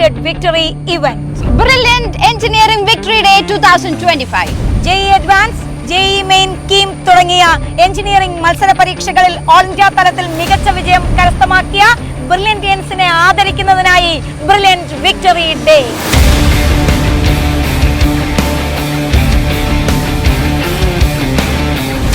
awaited victory event. Brilliant Engineering Victory Day 2025. JEE Advanced, JEE Main, KEAM തുടങ്ങിയ engineering മത്സര പരീക്ഷകളിൽ all India തലത്തിൽ മികച്ച വിജയം കരസ്ഥമാക്കിയ ബ്രില്യന്റിയൻസിനെ ആദരിക്കുന്നതിനായി ബ്രില്യന്റ് വിക്ടറി ഡേ.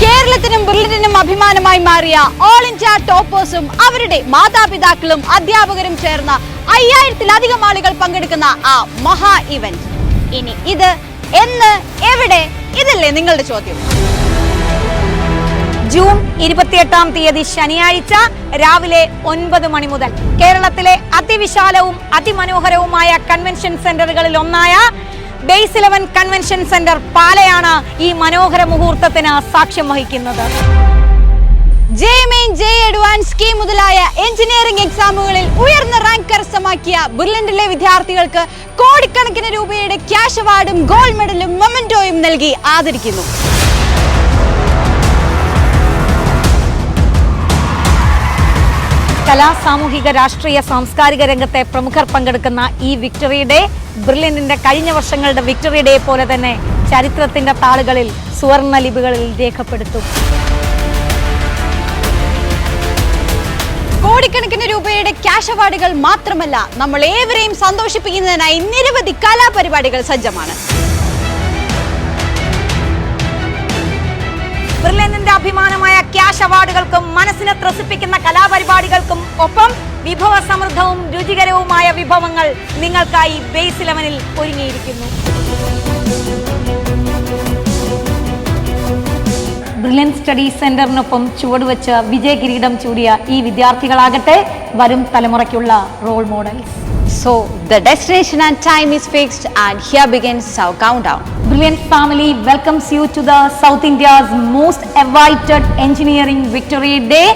കേരളത്തിനും ബ്രില്യന്റിനും അഭിമാനമായി മാറിയ ഓൾ ഇന്ത്യ ടോപ്പേഴ്സും അവരുടെ മാതാപിതാക്കളും അധ്യാപകരും ചേർന്ന 5000-ലധികം ആളുകൾ പങ്കെടുക്കുന്ന ആ മഹാ ഇവന്റ്. ഇനി ഇത് എന്ന്, എവിടെ, ഇതല്ലേ നിങ്ങളുടെ ചോദ്യം. ജൂൺ 28-ാം തീയതി ശനിയാഴ്ച രാവിലെ 9 മണി മുതൽ കേരളത്തിലെ അതിവിശാലവും അതിമനോഹരവുമായ കൺവെൻഷൻ സെന്ററുകളിൽ ഒന്നായ ബേസ് 11 കൺവെൻഷൻ സെന്റർ പാലയാണ് ഈ മനോഹര മുഹൂർത്തത്തിന് സാക്ഷ്യം വഹിക്കുന്നത്. JEE Main, JEE Advanced, KEAM മുതലായ എഞ്ചിനീയറിംഗ് എക്സാമുകളിൽ ഉയർന്ന റാങ്ക് കരസ്ഥമാക്കിയ ബ്രില്യന്റിലെ വിദ്യാർത്ഥികൾക്ക് കോടിക്കണക്കിന് രൂപയുടെ ക്യാഷ് അവാർഡും ഗോൾഡ് മെഡലും മൊമെന്റോയും നൽകി ആദരിക്കുന്നു. കലാ, സാമൂഹിക, രാഷ്ട്രീയ, സാംസ്കാരിക രംഗത്തെ പ്രമുഖർ പങ്കെടുക്കുന്ന ഈ വിക്ടറി ഡേ ബ്രില്യന്റിന്റെ കഴിഞ്ഞ വർഷങ്ങളുടെ വിക്ടറി ഡേ പോലെ തന്നെ ചരിത്രത്തിന്റെ താളുകളിൽ സുവർണ ലിപികളിൽ രേഖപ്പെടുത്തും. കോടിക്കണക്കിന് രൂപയുടെ ക്യാഷ് അവാർഡുകൾ മാത്രമല്ല, നമ്മൾ ഏവരെയും സന്തോഷിപ്പിക്കുന്നതിനായി നിരവധി കലാപരിപാടികൾ സജ്ജമാണ്. ബ്രില്യന്റിന്റെ അഭിമാനമായ ക്യാഷ് അവാർഡുകൾക്കും മനസ്സിനെ ത്രസിപ്പിക്കുന്ന കലാപരിപാടികൾക്കും ഒപ്പം വിഭവ സമൃദ്ധവും രുചികരവുമായ വിഭവങ്ങൾ നിങ്ങൾക്കായി ബേസ് 11-ൽ ഒരുങ്ങിയിരിക്കുന്നു. ബ്രില്യന്റ് സ്റ്റഡി സെന്ററിനൊപ്പം ചുവടുവെച്ച് വിജയകിരീടം ചൂടിയ ഈ വിദ്യാർത്ഥികളാകട്ടെ വരും തലമുറയ്ക്കുള്ള role models. So the destination and time is fixed, and here begins our countdown. Brilliant family welcomes you to the South India's most awaited engineering victory day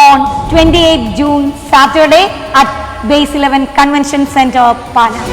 on 28 June, Saturday at Base 11 Convention Center, Pala.